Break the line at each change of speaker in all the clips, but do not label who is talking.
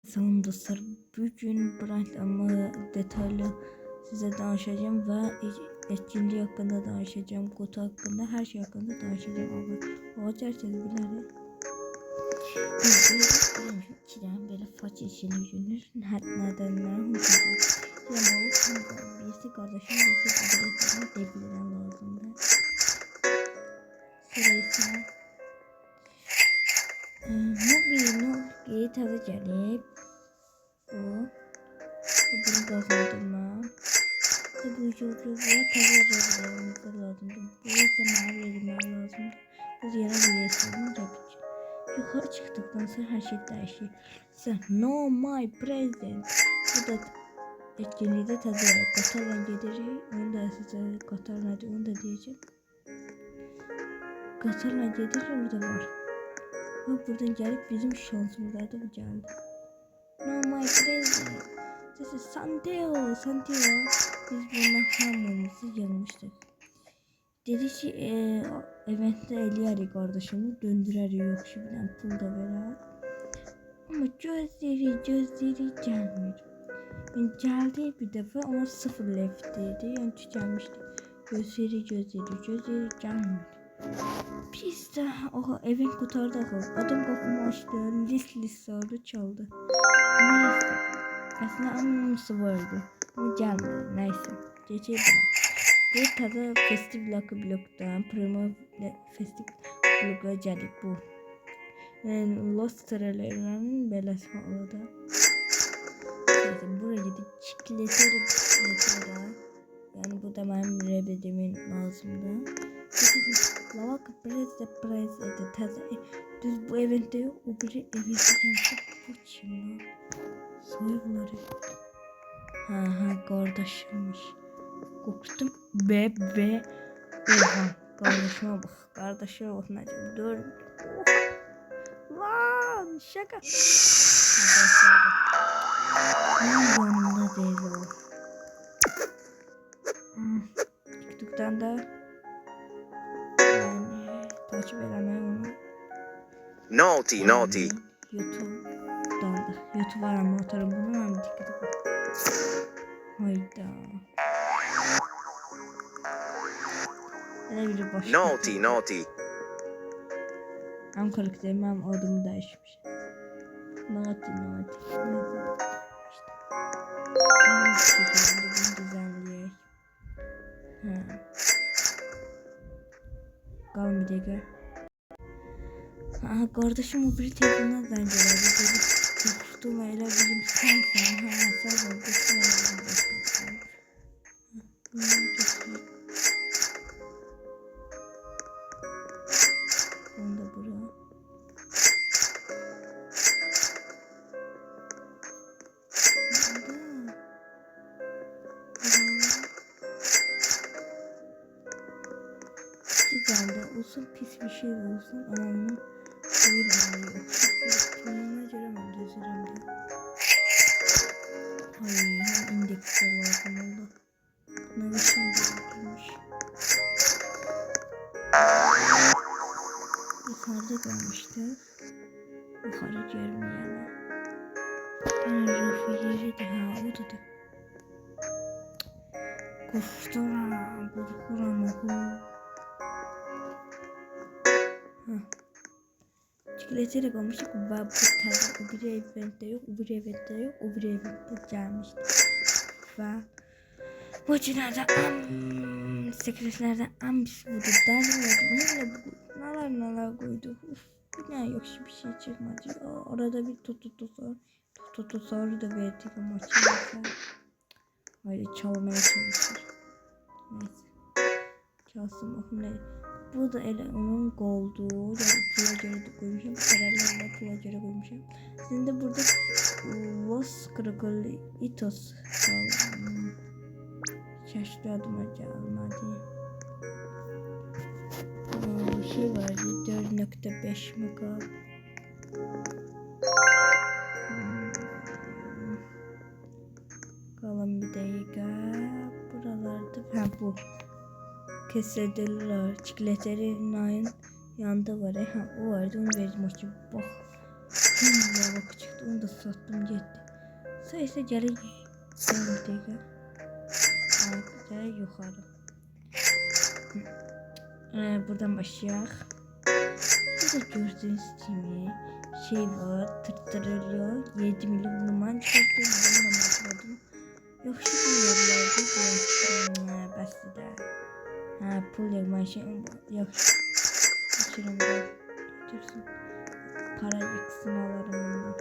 Salam dostlar, bugün Bright'la detaylı size danışacağım ve etkinliği hakkında danışacağım, kutu hakkında, her şey hakkında danışacağım abi. O herkes bilir. İçinden böyle faç içini yünür, nedenler huncalar. Yamalı birisi kardeşim, birisi adresini devirden lazımdı. Sırasına mobilini tadı gelip bu bunu kazandırma. Bu yolculuğa tabi lazım. Bu yüzden verilmeler lazım. Bu yere üyesinin tabii ki. Yukarı çıktıktan sonra her şey değişir. Sen no my president. Bu da etkinliği de tadı var. Katar'la gideceğim. Onu da size Katar'la onu da diyeceğim. Katar'la gideceğim orada var. Ama buradan gelip bizim şansımıza da bu geldi. No my president. This is Santiago. Biz bundan hamamızı yanmıştık. Dedi ki eventte Eliari kardeşimi döndürer yok şimdiden pul da verer. Ama gözleri gelmiyor. Yani geldi bir defa ama sıfır left'teydi. Yani tükenmişti. Gözleri gelmiyor. Biz de oha evin kurtardı akıl. Adam kapımı açtı. Lis sardı çaldı. Neyse. Aslında anlamlısı vardı. Ama gelmedi. Neyse. Geçelim. Bu tadı festival bloktan primo festival bloğa geldik bu. Yani Lost Terralarının belası orada. Buraya gidip çikletera. Yani bu da benim rebedimin lazımdı. Lavaka prize edi taze. Düz bu evente yok. O biri evente yaptı. Bu kim lan? Soyguları. Ha kardeşimmiş. Korktum ve oha kardeşime bak ne dur lan şaka yanımda değil o TikTok'tan da yani takip edemem onu
naughty
YouTube'dan da YouTube'a ama atarım bunu ama TikTok'a hayda
naughty
hem karakterim hem adımı değişmiş. Naughty. İşte. Bunu düzenleyeyim. Kalın bir dakika. Kardeşim o bir telefonuna zangelerdi. Dedi korktum öyle bilim sen. Sen onu da buraya. Güzel olsun pis bir şey olsun ama onu öyle oluyor. Kendine göre mi düzürüm de. Hayır hem indeksler lazım oldu. Navişan gerekirmiş. Yukarıda kalmıştı. Yukarı görmeyene. Yani rafileri de ha o da. Korkuram. Çikolatayla kalmıştık ve bu tarzda bir eventte yok, o bir eventte gelmişti. Ve bu cinlerden sekretlerden ambis budu derdim neler koydu. Ne yok bir şey çıkmadı. Orada bir tutu soru da verdik ama çalmışlar. Haydi çalmaya çalışır. Neyse. Çalsın bakın ne. Bu da ele onun goldu. Yani pula göre de koymuşum. Kararlarla pula göre koymuşum. Sizin de burada Los Crocolitos şaşlı adım almadı. Şey vardı 4.5 mega. Kalan bir dakika. Buralarda bu. Kesediler. Çikolateri nayın yanında var. O vardı onu verdim o bak. Baba çıktı, onu da sattım gitti. Sayısı gəlir bir dəqiqə. Gəlir yuxarı. Buradan başlayaq. Burada gördüğünüz gibi şey var, tırtırılıyor. 7 milyon numan çıkarttım, bununla başladım. Yaxşı pul verirlərdi. Bəsdir də. Pul yığman şey yaxşı. Geçirim də. Götürsün. Para yıksın alırım bundan.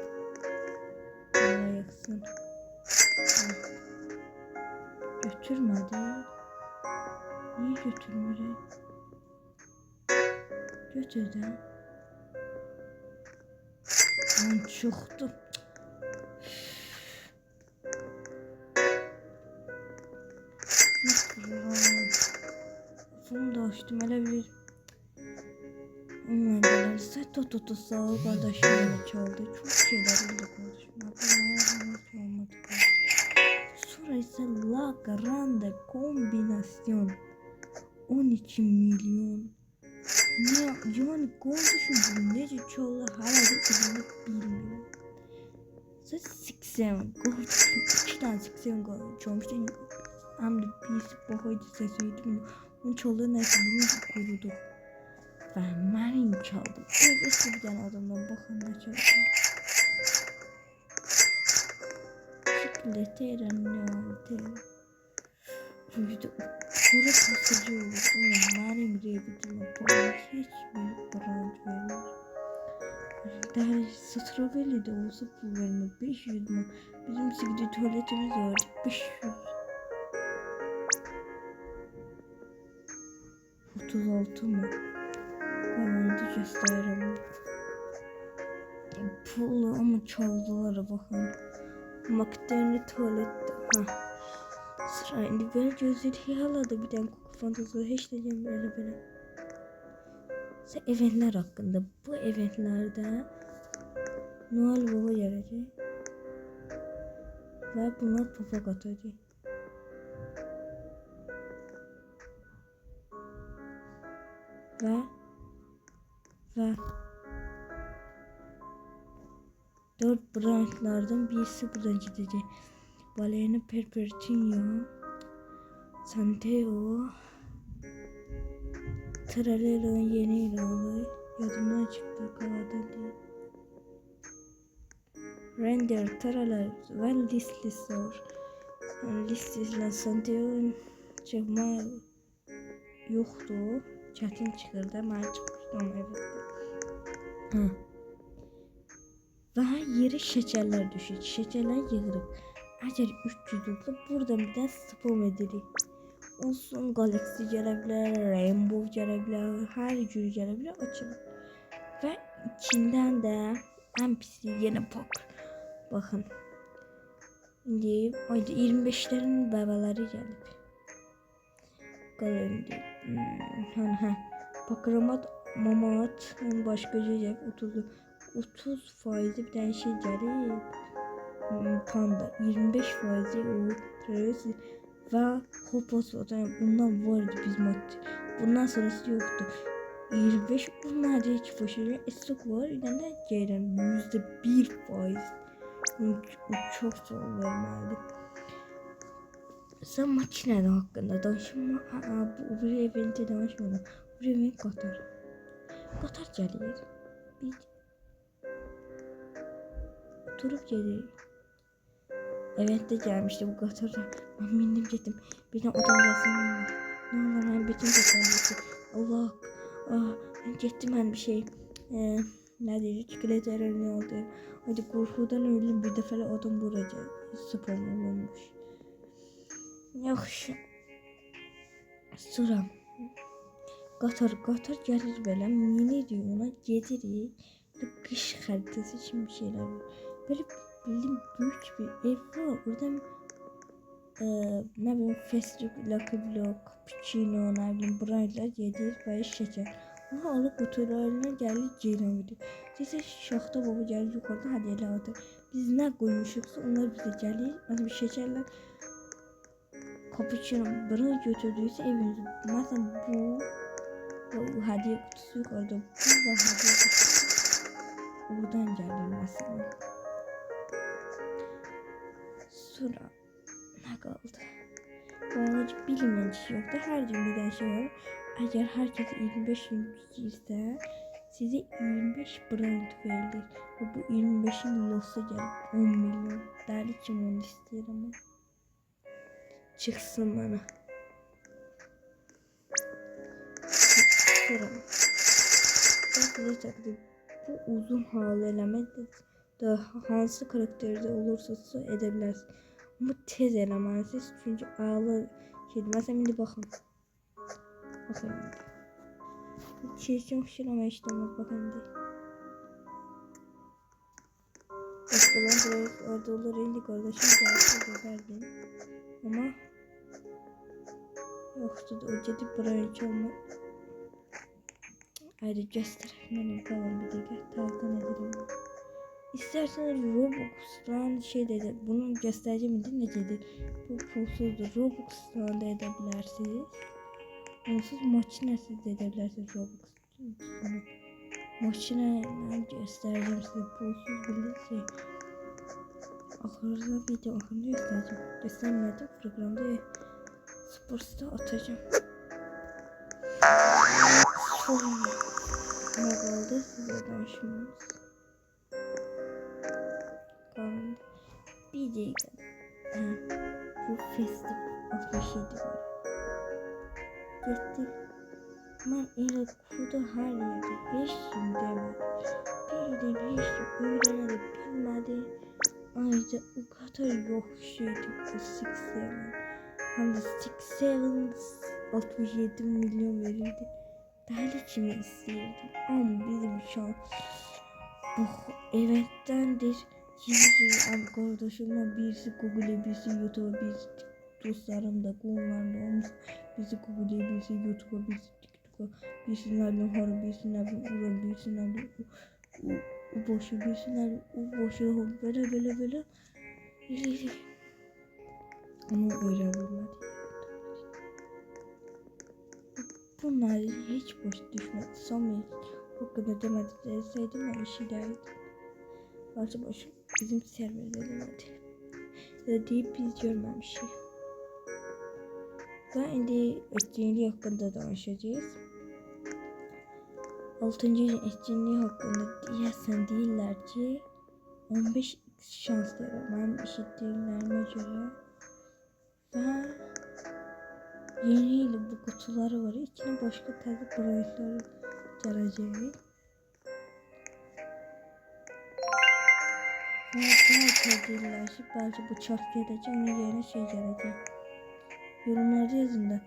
Para yıksın. Götürmedi. Niye götürmedi? Götürdü. Lan çoxdu. Bunu da açtım, elə bir. Onunla gəlirsə, sağ ol qardaşım çaldı. Çok şeyler oldu kardeşim. Olmadı. Sonra ise La Grande kombinasyon. 12 milyon. Ne yani kardeşim bu nece çoğulu hala da izini bilmiyorum. Sen 80 kardeşim 2 tane 80 çoğumuştu. Hem de birisi bakaydı sesiydi. Onun çoğulu neyse bunu kurudu. Ben Marin çaldım. Evet bir tane adamdan bakın ne çaldı. Letera ne oldu? Çünkü para kasıcı olur. Ama Marin rebidiyle bana hiçbir branş vermez. Daha Strawberry de olsa pul vermez. 500 mu? Bizim sigidi tuvaletimiz var. 500. 36 mı? Hemen de gösterelim. Pulu ama çaldılar bakın. Makdeni tuvalette. Sıra indi böyle gözleri yaladı bir tane koku fantazı hiç de böyle böyle. Sen eventler hakkında bu eventlerde Noel Baba gelecek ve bunlar papak atacak. Ve 4 branşlardan birisi buradan gidecek. Balena Perpetuo, Santeo, Tralero yeni ilanı yadımdan çıktı kaldı diye. Render, Traler ve Listlisor. Yani Listlisle Santeo çıkma yoktu. Çetin çıkırdı. Ben çıkmıştım evet. Daha yeri şekerler düşür. Şekerler yığırıq. Əgər 300 olsa buradan bir də spam edirik. Olsun Galaxy gələ bilər, Rainbow gələ bilər, hər cür gələ bilər açılır. Və içindən də ən pisi yenə pak. Baxın. İndi ayda 25'lerin bəbələri gəlib. Qalın indi. Pakramat, mamat, başqa cəcək 30% bir tane şey gəlir. Panda 25% o terörist ve hopos yani bundan vardı biz madde. Bundan sonrası yoktu. 25 bunlar da hiç faşırıyor. Estok var. Yani de gelen %1%. Çok zor vermeli. Sen makineler hakkında danışma. Bu bir eventi danışmadım. Bu event Katar. Katar geliyor. Bir oturup gelir. Evet de gelmişti bu Katar'da. Ben bindim gittim. Bir de odam gelsene. Ne olur ben bütün geçen Allah. Ben gittim ben bir şey. Ne diyeceğim? Çikolata ne oldu? Hadi korkudan öldüm. Bir defa odam buraya spam olmuş. Yaxşı. Sonra Katar gelir böyle mini diyor ona gedirik. Kış haritası için bir şeyler var. Böyle bildiğim büyük bir ev var. Orada ne bileyim Facebook, Lucky Block, Cappuccino, ne bileyim braylar yedir ve şeker. Onu alıp kutularına geldi ceylan gidiyor. Size şahta baba geldi yukarıda hadi ele aldı. Biz ne koymuşuksa onlar bize gelir. Hani bir şekerler Cappuccino bana götürdüyse evimize. Mesela bu hediye kutusu yukarıda. Bu ve hediye kutusu. oradan gəlir məsələn. Sonra nə qaldı? Bağlacı bilinmeyen şey yoktu. Her gün bir dənə şey var. Eğer herkes 25 gün girsə, size 25 brand verilir. Ve bu 25'in losu gelip 10 milyon. Deli kim onu istiyor ama. Çıksın bana. Sonra. Ben size çakdım. Bu uzun hal eləmək da hansı karakterde olursa edebilirsiniz. Ama tez eləməlisiniz. Çünkü ağlı şeydir. Mesela indi baxın. Bakın indi. Çirkin hoşlanma işte olmaz. Bakın indi. Başkalarının buraya orada olur. İndi kardeşim gelsin ederdim. Ama yoktu da o gedib buraya hiç olmaz. Haydi göstereyim kalan bir dakika. Tarkan edelim. İsterseniz Robux'tan şey dedi. Bunu göstereceğim ne dedi. Bu pulsuzdur. Robux'tan da edebilirsiniz. Onsuz makinesiz de edebilirsiniz Robux. Makineyle göstereceğim size. Pulsuz bilirse. Ahırda video ahırda göstereceğim. Göstermedim programda Sports'ta atacağım. Sonra ne kaldı size danışmamız. Bir dakika. Bu festival 67 var. Gitti. Ben elə kuda her yerde 5 gün demedim. Bir de 5 gün öğrenelim bilmedi. Ayrıca o kadar yok şeydi bu 6-7. Hem de 6-7 67 milyon verildi. Deli kimi isteyirdim. Ama bizim şu an bu evettendir. Şimdi kardeşimle birisi Google'e, birisi YouTube'a, birisi dostlarım da konularında olmuş. Birisi Google'e, birisi YouTube'a, birisi TikTok'a, birisi nereden hara, birisi nereden uğra, birisi nereden o boşu, birisi nereden o boşu, böyle. Ama öğrenmedi. Bunlar hiç boş düşmedi. Sonra o kadar demedi deseydim ben işi derdim. Başta boş bizim serverde demedi. Ya deyip biz görmemişiz. Ve indi etkinliği hakkında danışacağız. 6. etkinliği hakkında diyesen değiller ki 15 şans verir. Benim işittiklerime göre. Ve yeni ile bu kutuları var. İçine başka tarzı projeler gelecek. Ve belki değiller ki belki bu çark gelecek. Onun yerine şey gelecek. Yorumlarda yazın da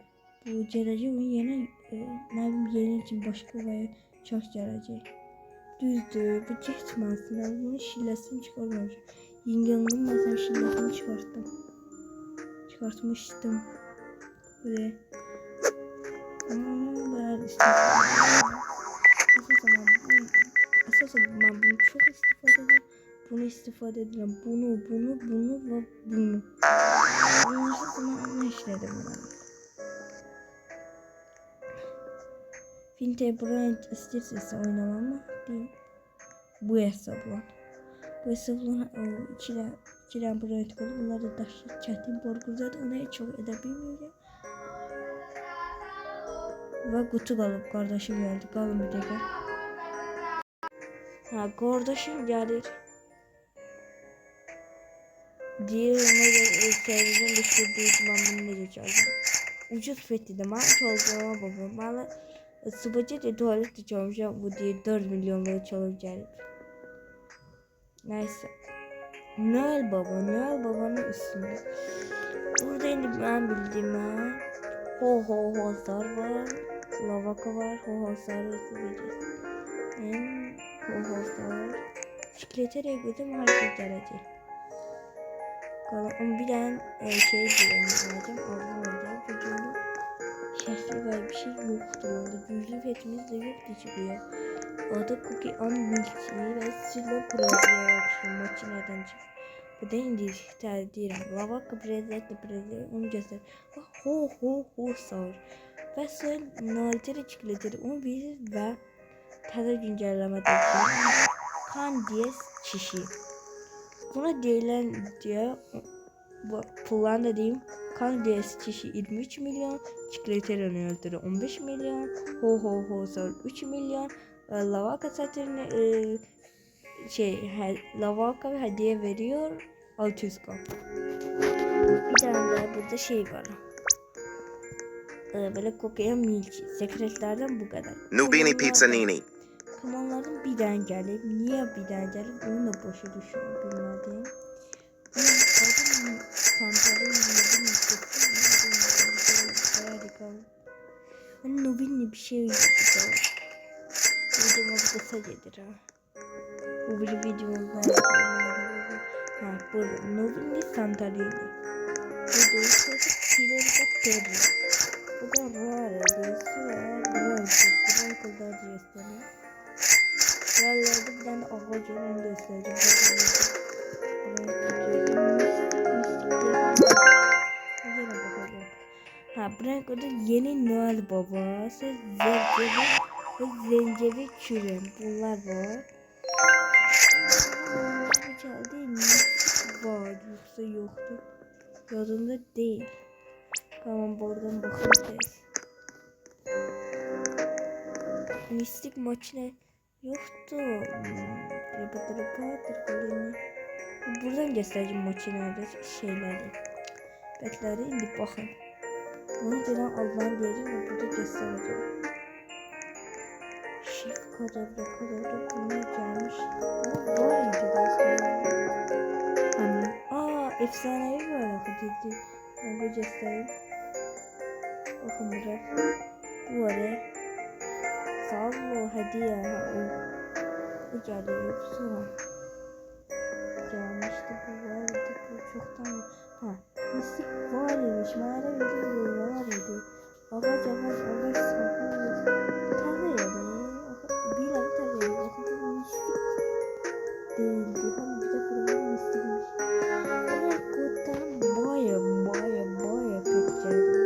bu gelecek onun yerine yeni için başka bir çark gelecek. Düzdür. Bu geçmezsin. Ben bunun şillesini çıkarmamışım. Yengenin mesela şillesini çıkartmıştım. Böyle. Ama onu bayağı istedim. Asasen ben bunu çok istifade ediyorum. Bunu istifade ediyorum. Bunu ve bunu. Ben her zaman ne işledim ben. Finte Brand isterse oynamamı değil. Bu hesapla. Bu hesapla o ikiden Brand koydu. Bunlar da daşlı çətin borguzlar. Ona çok edebilmiyorum. Ve kutu kalıp kardeşim geldi. Kalın bir dakika. Ha kardeşim gelir. Diğerine de sevdiğim düşürdüğü ben bunu nece çaldım. Ucuz fethi de ben çalacağıma babam. Bana sıvacı da tuvalette çalmışım. Bu diye 4 milyon böyle çalıp gelip. Neyse. Noel babanın üstünde. Burada indi ben bildiğim Ho-Ho-Hozlar var. Lavaka var. Ho-Hozlar vereceğiz. Ho-Hozlar. Çikletereye götüm her şey gelecek. Ama bir tane şey diyemeyeceğim. Ablam olacak. Vücudu şehri var bir şey yoktu orada. Güçlü fetimiz de yoktu çıkıyor. Adı Cookie on Milky ve Silla Pro'ya yapışıyor. Makineden çıktı. Bu da indi terdiğim. Lavaka prezette onu göster. Ho sağır. Və sən naliteri çikleteri onu bilir və təzə güncəlləmədəki Candies çişi. Buna değilen diye bu pullan da diyeyim. Candies çişi 23 milyon. Çikolaterin öldürü 15 milyon. Ho ho ho sor 3 milyon. Lavaka satırını Lavaka hediye veriyor 600k. Bir tane daha burada şey var. Böyle kokayan milçi. Sekretlerden bu kadar.
Nubini Pizzanini.
Kanallardan bir tane gelip niye bir tane gelip bunu da boşa düşünüyorum bilmediğim. Ben Nubin'le bir şey yapacağım. Videoma bu kısa gelir ha. Bu bir videomuzdan ha bu Nubin'le Santorini. Bu da Filerika Terra. Bu da Rare. Rare kadar diyestene. Yerlerde bir tane ağaç var, onu da göstereceğim. Ha, bırak orada yeni Noel Baba, zencefil çürüm. Bunlar var. Çaldı mı? Var yoksa yoktu. Yadımda değil. Tamam buradan bakacağız. Mistik makine yoktu. Buradan göstereceğim makinede şeyleri. Bekleri indi bakın. Bunu gelen Allah'ın diyeceğim ve burada göstereceğim. Shift kadar bunlar gelmiş. Ama var idi aslında. Efsanevi var akı dedi. Ben bir göstereyim. Bakın buraya. Bu araya. Salvo hediye. Bu geliyor sonra. Gelmişti bu vardı. Bu çoktan. Mistik var imiş. Mağara video var idi. Ağaç sahil. Tabii bilen tabii. Bu mistik değildi. Hani bir de burada mistikmiş. Ama kutan baya pek geldi.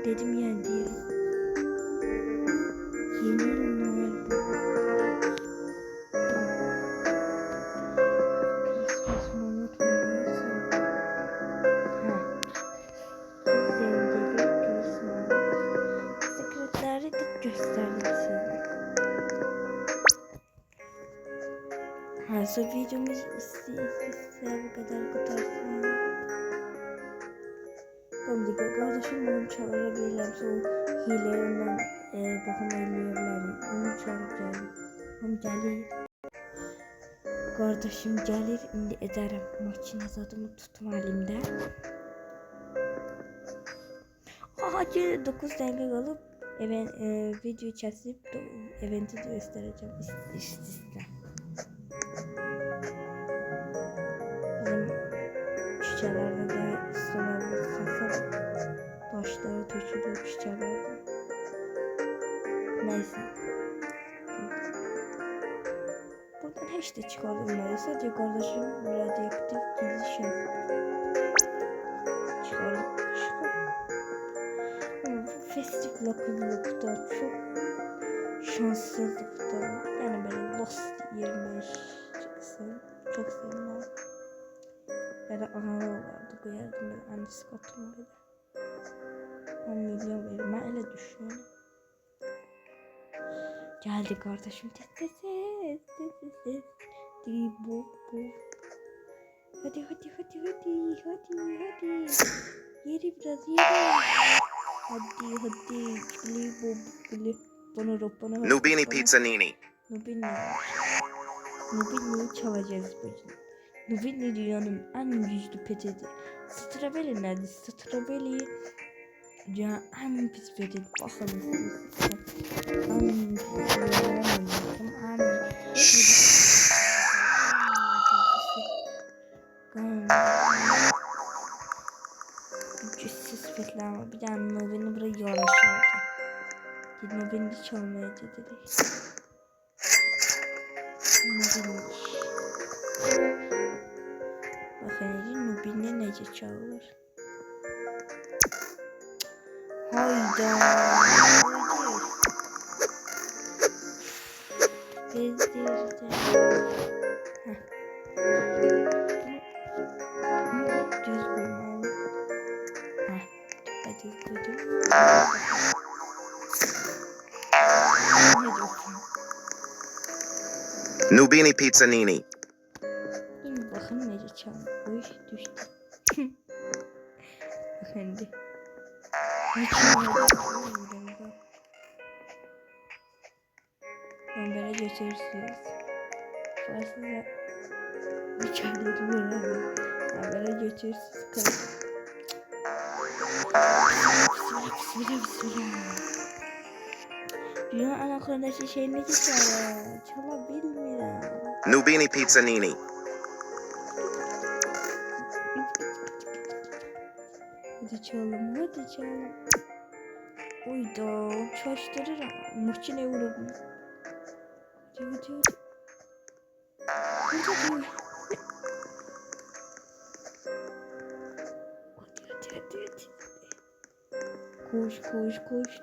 Dedim yani diyelim. Yeni Noel Baba. Christmas Moment Bonası. Zencefil Christmas. Sekretleri de gösterdim size. So videomuz size bu kadar kutarsın. Şimdi kardeşim bunu çağırabilirim. So hilelerinden bakım elleyebilirim. Onu çağıracağım. Onu gelir. Kardeşim gelir. Şimdi ederim. Makine zadımı tutma elimde. Hadi 9 dakika kalıp video çekip eventi de göstereceğim. İstisna. Çiçeklerde de ıslanabilir. Başları tökülüyor çiçeklerde. Neyse. Buradan hiç de çıkarılmıyor. Sadece kardeşim radyoaktif gizli şey. Çıkarıp. Festif lakıbılıkta çok şanssızlıkta. Yani böyle Lost 25 çıksın. Çok sevimli. Ya da analı vardı bu yardım böyle annesi katılma böyle. 10 milyon verir. Ben öyle düşünüyorum. Geldi kardeşim. Ses. Bu. Hadi. Yeri biraz. Hadi. Gli. Bana.
Nubini Pizzanini.
Nubini çalacağız bugün. Nubini dünyanın en güçlü petedi. Strawberry nerede? Strawberry dünyanın en pis petedi. Bakalım siz. Güçsüz petler ama bir tane Nubini buraya yolaşıyordu. Nubini çalmaya dedi. nece çalır. Hayda. Bezdirdi. Heh. Düz koymalı. Heh. Hadi dedim. Ne diyorsun?
Nubini Pizzanini.
Şimdi bakın nece çalır. Bu iş düştü. Efendi. Ben böyle götürürsünüz. Farsızca mükemmel vurur. Ben böyle götürürsünüz. Bismillah. Dünya anakonundaki şey ne çalar? Çalabilmiyorum.
Nubini Pizzanini.
Hadi çalalım, hadi çalalım. Uydu, çalıştırır ama. Mırçine vuralım. Hadi. Hadi. Koş. Dur. Koş.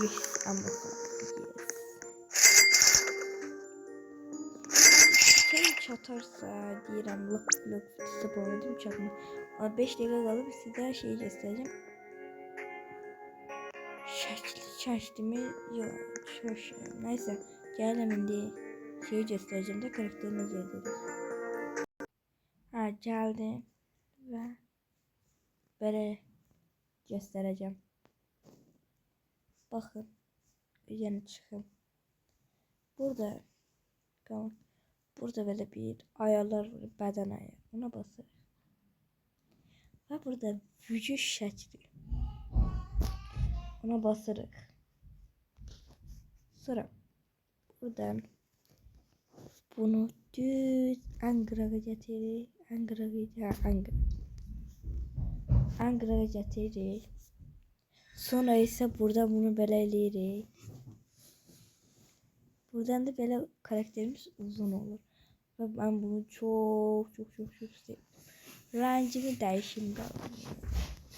Yes, ama şey çatarsa diyelim lok spawnladım çakma. Ama 5 dakika kalıp size her şeyi göstereceğim. Şaştımı yok. Neyse gelelim diye şeyi göstereceğim de karakterini izleyelim. Ha geldi ve böyle göstereceğim. Bakın yeni çıkın. Burada böyle bir ayarlar var, beden ayarı. Ona basırıq. Ve burada vücut şəkli. Ona basırıq. Sonra buradan bunu düz Ankara'ya getiririk. Ankara'ya getiririk. Sonra ise burada bunu böyle eləyirik. Buradan da böyle karakterimiz uzun olur. Ve ben bunu çok seviyorum. Rengini değişimde alayım.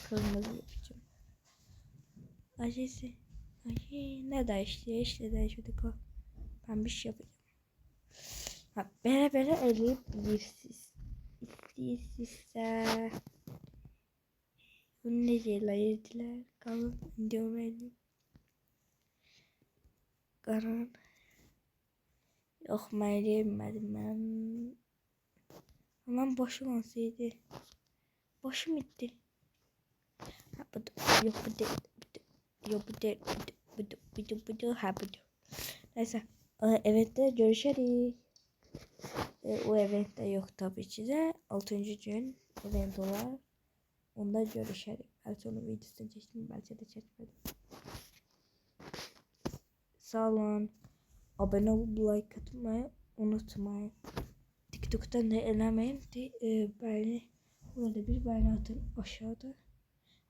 Kırmızı yapacağım. Acısı. Ne değişti? İşte değişti. Ben bir şey yapacağım. Ha, böyle eleyebilirsiniz. İstiyse. Bunu ne diyorlar? Kalın diyorum eleyim. Karan. Yok ben eleyemedim ben. Aman başım olsaydı. Başım gitti. Ha bu da. Yok bu değil. Bu da. Ha bu da. Neyse. Evet de görüşürüz. O eventte yok tabii ki de. 6. gün event olarak. Onda görüşürüz. Belki onun videosunu çektim. Belki de çekmedim. Sağ olun. Abone olup like atmayı unutmayın. TikTok'tan da elemeyin. Beğeni. Burada bir beğeni atın aşağıda.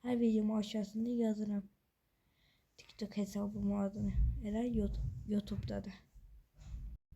Her videomu aşağısında yazarım. TikTok hesabımın adını. Eller YouTube'da da.